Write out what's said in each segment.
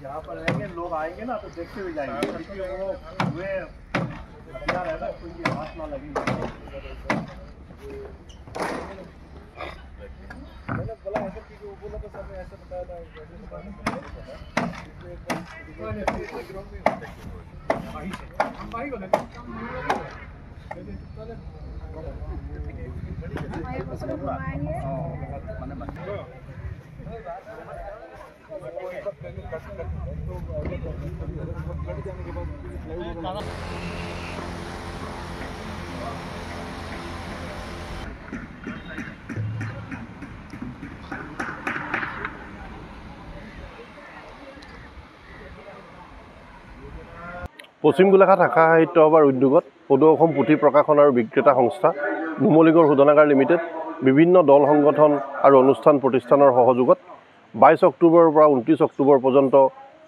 यहाँ पर रहेंगे लोग आएंगे ना तो देखते हुए जाएंगे क्योंकि वो हुए हथियार है ना उनकी हाथ ना लगी मैंने बोला ऐसा कि वो बोला तो सब ऐसे बताया था পশ্চিম গোলাঘাট শাখা সাহিত্য সভাৰ উদ্যোগত সদৌ অসম পুথি প্ৰকাশন আৰু বিক্ৰেতা সংস্থা নুমলীগড় শোধনাগাৰ লিমিটেড বিভিন্ন দল সংগঠন আৰু অনুষ্ঠান প্ৰতিষ্ঠানৰ সহযোগত 22 অক্টোবৰৰ পৰা 29 অক্টোবৰ পৰ্যন্ত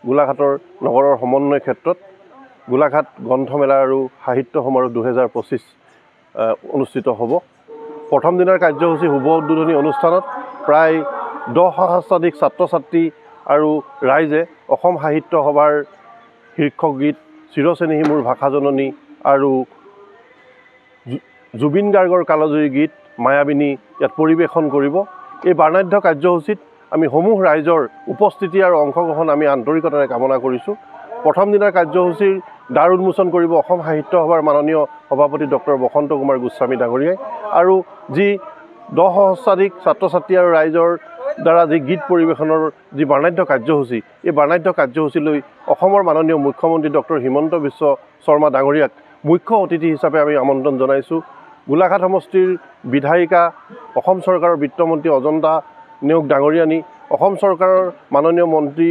গোলাঘাটৰ নগৰৰ সমন্বয় ক্ষেত্ৰত গোলাঘাট গ্ৰন্থমেলা আৰু সাহিত্য সমাৰোহ 2025 অনুষ্ঠিত হ'ব। প্ৰথম দিনৰ কাৰ্যসূচী শুভ উদ্বোধনী অনুষ্ঠানত প্ৰায় 10 সহস্ৰাধিক ছাত্ৰ ছাত্ৰী আৰু ৰাইজে অসম সাহিত্য সভাৰ শীৰ্ষক গীত চিৰচেনেহী মোৰ ভাষা জননী আৰু জুবিন গাৰ্গৰ কালজয়ী গীত মায়াবিনী ইয়াত পৰিৱেশন কৰিব। এই বৰ্ণাঢ্য কাৰ্যসূচীত আমি সমূহ ৰাইজৰ উপস্থিতি আৰু অংশগ্ৰহণ আমি আন্তৰিকতাৰে কামনা কৰিছোঁ। প্ৰথম দিনৰ কাৰ্যসূচীৰ দ্বাৰ উন্মোচন কৰিব অসম সাহিত্য সভাৰ মাননীয় সভাপতি ডক্টৰ বসন্ত কুমাৰ গোস্বামী ডাঙৰীয়াই আৰু যি 10 সহস্ৰাধিক ছাত্ৰ ছাত্ৰী আৰু ৰাইজৰ দ্বাৰা যি গীত পৰিৱেশনৰ যি বৰ্ণাঢ্য কাৰ্যসূচী এই বৰ্ণাঢ্য কাৰ্যসূচীলৈ অসমৰ মাননীয় মুখ্যমন্ত্ৰী ডক্টৰ হিমন্ত বিশ্ব শৰ্মা ডাঙৰীয়াক মুখ্য অতিথি হিচাপে আমি আমন্ত্ৰণ জনাইছোঁ। গোলাঘাট সমষ্টিৰ বিধায়িকা অসম চৰকাৰৰ বিত্তমন্ত্ৰী অজন্তা নেওগ ডাঙৰীয়ানী, অসম চৰকাৰৰ মাননীয় মন্ত্ৰী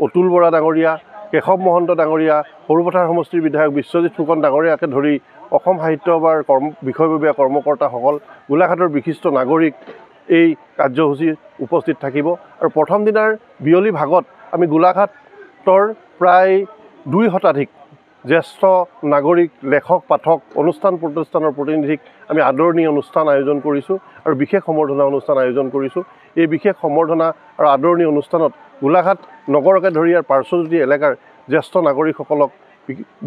অতুল বৰা ডাঙৰীয়া, কেশৱ মহন্ত ডাঙৰীয়া, সৰুপথাৰ সমষ্টিৰ বিধায়ক বিশ্বজিৎ ফুকন ডাঙৰীয়াকে ধৰি অসম সাহিত্য সভাৰ বিষয়ববীয়া কৰ্মকৰ্তাসকল, গোলাঘাটৰ বিশিষ্ট নাগৰিক এই কাৰ্যসূচী উপস্থিত থাকিব। আৰু প্ৰথম দিনাৰ বিয়লি ভাগত আমি গোলাঘাটৰ প্ৰায় 2 শতাধিক জ্যেষ্ঠ নাগৰিক, লেখক, পাঠক, অনুষ্ঠান প্ৰতিষ্ঠানৰ প্ৰতিনিধিক আমি আদৰণি অনুষ্ঠান আয়োজন কৰিছোঁ আৰু বিশেষ সম্বৰ্ধনা অনুষ্ঠান আয়োজন কৰিছোঁ। এই বিশেষ সম্বৰ্ধনা আৰু আদৰণি অনুষ্ঠানত গোলাঘাট নগৰকে ধৰি ইয়াৰ পাৰ্শ্বৱৰ্তী এলেকাৰ জ্যেষ্ঠ নাগৰিকসকলক,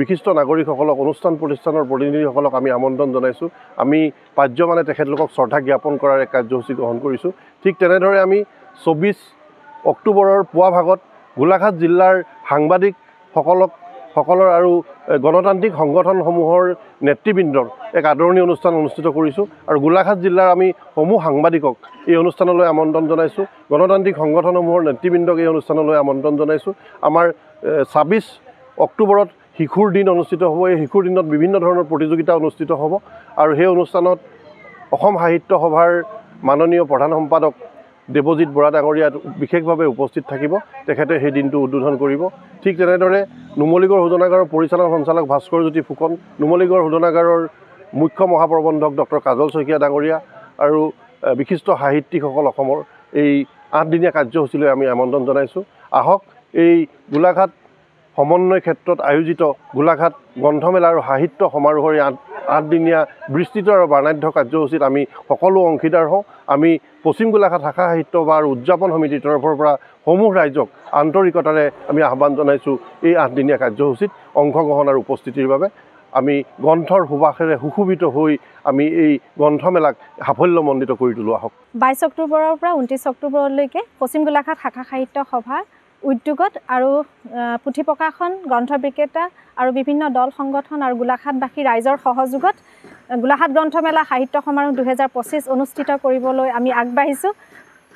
বিশিষ্ট নাগৰিকসকলক, অনুষ্ঠান প্ৰতিষ্ঠানৰ প্ৰতিনিধিসকলক আমি আমন্ত্ৰণ জনাইছোঁ। আমি পাৰ্যমানে তেখেতলোকক শ্ৰদ্ধা জ্ঞাপন কৰাৰ এক কাৰ্যসূচী গ্ৰহণ কৰিছোঁ। ঠিক তেনেদৰে আমি 24 অক্টোবৰৰ পুৱা ভাগত গোলাঘাট জিলাৰ সাংবাদিকসকলৰ আৰু গণতান্ত্ৰিক সংগঠনসমূহৰ নেতৃবৃন্দৰ এক আদৰণি অনুষ্ঠান অনুষ্ঠিত কৰিছোঁ আৰু গোলাঘাট জিলাৰ আমি সমূহ সাংবাদিকক এই অনুষ্ঠানলৈ আমন্ত্ৰণ জনাইছোঁ। গণতান্ত্ৰিক সংগঠনসমূহৰ নেতৃবৃন্দক এই অনুষ্ঠানলৈ আমন্ত্ৰণ জনাইছোঁ। আমাৰ 26 অক্টোবৰত শিশুৰ দিন অনুষ্ঠিত হ'ব। এই শিশুৰ দিনত বিভিন্ন ধৰণৰ প্ৰতিযোগিতা অনুষ্ঠিত হ'ব আৰু সেই অনুষ্ঠানত অসম সাহিত্য সভাৰ মাননীয় প্ৰধান সম্পাদক দেৱজিৎ বৰা ডাঙৰীয়া বিশেষভাৱে উপস্থিত থাকিব। তেখেতে সেই দিনটো উদ্বোধন কৰিব। ঠিক তেনেদৰে নুমলীগড় শোধনাগাৰৰ পৰিচালন সঞ্চালক ভাস্কৰজ্যোতি ফুকন, নুমলীগড় শোধনাগাৰৰ মুখ্য মহাপ্ৰবন্ধক ডক্টৰ কাজল শইকীয়া ডাঙৰীয়া আৰু বিশিষ্ট সাহিত্যিকসকল অসমৰ এই 8 দিনীয়া কাৰ্যসূচীলৈ আমি আমন্ত্ৰণ জনাইছোঁ। আহক এই গোলাঘাট সমন্বয় ক্ষেত্ৰত আয়োজিত গোলাঘাট গ্ৰন্থমেলা আৰু সাহিত্য সমাৰোহৰ 8দিনীয়া বিস্তৃত আৰু বৰ্ণাঢ্য কাৰ্যসূচীত আমি সকলো অংশীদাৰ হওঁ। আমি পশ্চিম গোলাঘাট শাখা সাহিত্য সভাৰ উদযাপন সমিতিৰ তৰফৰ পৰা সমূহ ৰাইজক আন্তৰিকতাৰে আমি আহ্বান জনাইছোঁ এই 8দিনীয়া কাৰ্যসূচীত অংশগ্ৰহণ আৰু উপস্থিতিৰ বাবে। আমি গ্ৰন্থৰ সুবাসেৰে সুশোভিত হৈ আমি এই গ্ৰন্থমেলাক সাফল্যমণ্ডিত কৰি তোলোৱা হওক। 22 অক্টোবৰৰ পৰা 29 অক্টোবৰলৈকে পশ্চিম গোলাঘাট শাখা সাহিত্য সভা উদ্যোগত আৰু পুথি প্ৰকাশন, গ্ৰন্থ বিক্ৰেতা আৰু বিভিন্ন দল সংগঠন আৰু গোলাঘাটবাসী ৰাইজৰ সহযোগত গোলাঘাট গ্ৰন্থমেলা সাহিত্য সমাৰোহ 2025 অনুষ্ঠিত কৰিবলৈ আমি আগবাঢ়িছোঁ।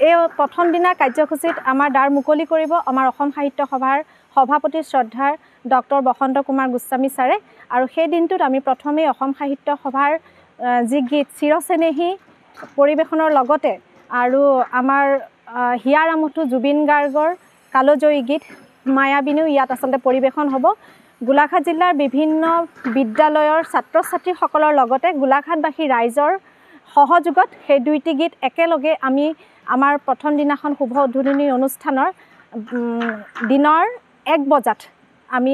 এই প্ৰথম দিনাৰ কাৰ্যসূচীত আমাৰ দ্বাৰ মুকলি কৰিব আমাৰ অসম সাহিত্য সভাৰ সভাপতি শ্ৰদ্ধাৰ ডক্টৰ বসন্ত কুমাৰ গোস্বামী ছাৰে। আৰু সেই দিনটোত আমি প্ৰথমেই অসম সাহিত্য সভাৰ যি গীত চিৰচেনেহী পৰিৱেশনৰ লগতে আৰু আমাৰ হিয়াৰ আমঠু জুবিন গাৰ্গৰ কালজয়ী গীত মায়াবিনীও ইয়াত আচলতে পৰিৱেশন হ'ব। গোলাঘাট জিলাৰ বিভিন্ন বিদ্যালয়ৰ ছাত্ৰ ছাত্ৰীসকলৰ লগতে গোলাঘাটবাসী ৰাইজৰ সহযোগত সেই দুইটি গীত একেলগে আমি আমাৰ প্ৰথম দিনাখন শুভ উদ্বোধনী অনুষ্ঠানৰ দিনৰ 1 বজাত আমি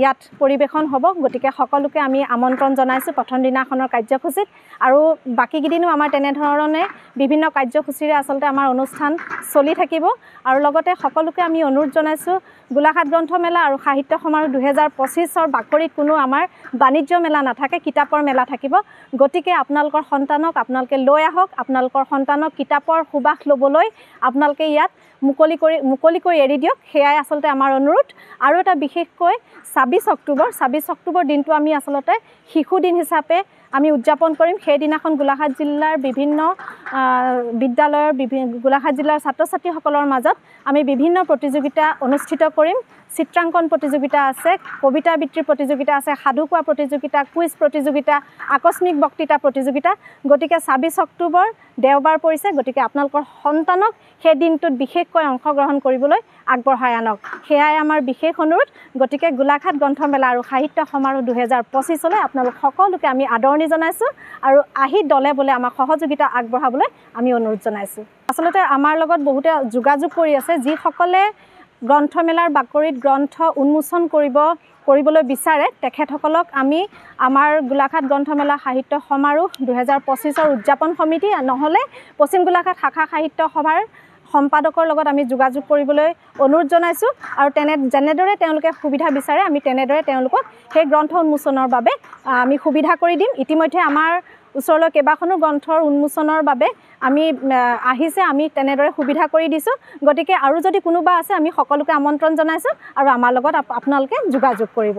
ইয়াত পৰিৱেশন হ'ব। গতিকে সকলোকে আমি আমন্ত্ৰণ জনাইছোঁ প্ৰথম দিনাখনৰ কাৰ্যসূচীত। আৰু বাকীকেইদিনো আমাৰ তেনেধৰণে বিভিন্ন কাৰ্যসূচীৰে আচলতে আমাৰ অনুষ্ঠান চলি থাকিব। আৰু লগতে সকলোকে আমি অনুৰোধ জনাইছোঁ গোলাঘাট গ্ৰন্থমেলা আৰু সাহিত্য সমাৰোহ 2025ৰ বাকৰিত কোনো আমাৰ বাণিজ্য মেলা নাথাকে, কিতাপৰ মেলা থাকিব। গতিকে আপোনালোকৰ সন্তানক আপোনালোকে লৈ আহক, আপোনালোকৰ সন্তানক কিতাপৰ সুবাস ল'বলৈ আপোনালোকে ইয়াত মুকলিকৈ এৰি দিয়ক। সেয়াই আচলতে আমাৰ অনুৰোধ। আৰু এটা বিশেষকৈ 26 অক্টোবৰ দিনটো আমি আচলতে শিশু দিন হিচাপে আমি উদযাপন কৰিম। সেইদিনাখন গোলাঘাট জিলাৰ বিভিন্ন বিদ্যালয়ৰ গোলাঘাট জিলাৰ ছাত্ৰ ছাত্ৰীসকলৰ মাজত আমি বিভিন্ন প্ৰতিযোগিতা অনুষ্ঠিত কৰিম। চিত্ৰাংকন প্ৰতিযোগিতা আছে, কবিতা আবৃত্তিৰ প্ৰতিযোগিতা আছে, সাধু কোৱা প্ৰতিযোগিতা, কুইজ প্ৰতিযোগিতা, আকস্মিক বক্তৃতা প্ৰতিযোগিতা। গতিকে 26 অক্টোবৰ দেওবাৰ পৰিছে। গতিকে আপোনালোকৰ সন্তানক সেই দিনটোত বিশেষকৈ অংশগ্ৰহণ কৰিবলৈ আগবঢ়াই আনক। সেয়াই আমাৰ বিশেষ অনুৰোধ। গতিকে গোলাঘাট গ্ৰন্থমেলা আৰু সাহিত্য সমাৰোহ 2025লৈ আপোনালোক সকলোকে আমি আদৰণি জনাইছোঁ আৰু আহি দলে বলে আমাক সহযোগিতা আগবঢ়াবলৈ আমি অনুৰোধ জনাইছোঁ। আচলতে আমাৰ লগত বহুতে যোগাযোগ কৰি আছে যিসকলে গ্ৰন্থমেলাৰ বাকৰিত গ্ৰন্থ উন্মোচন কৰিবলৈ বিচাৰে তেখেতসকলক আমি আমাৰ গোলাঘাট গ্ৰন্থমেলা সাহিত্য সমাৰোহ 2025ৰ উদযাপন সমিতি নহ'লে পশ্চিম গোলাঘাট শাখা সাহিত্য সভাৰ সম্পাদকৰ লগত আমি যোগাযোগ কৰিবলৈ অনুৰোধ জনাইছোঁ। আৰু যেনেদৰে তেওঁলোকে সুবিধা বিচাৰে আমি তেনেদৰে তেওঁলোকক সেই গ্ৰন্থ উন্মোচনৰ বাবে আমি সুবিধা কৰি দিম। ইতিমধ্যে আমাৰ ওচৰলৈ কেইবাখনো গ্ৰন্থৰ উন্মোচনৰ বাবে আমি আহিছে, আমি তেনেদৰে সুবিধা কৰি দিছোঁ। গতিকে আৰু যদি কোনোবা আছে আমি সকলোকে আমন্ত্ৰণ জনাইছোঁ আৰু আমাৰ লগত আপোনালোকে যোগাযোগ কৰিব।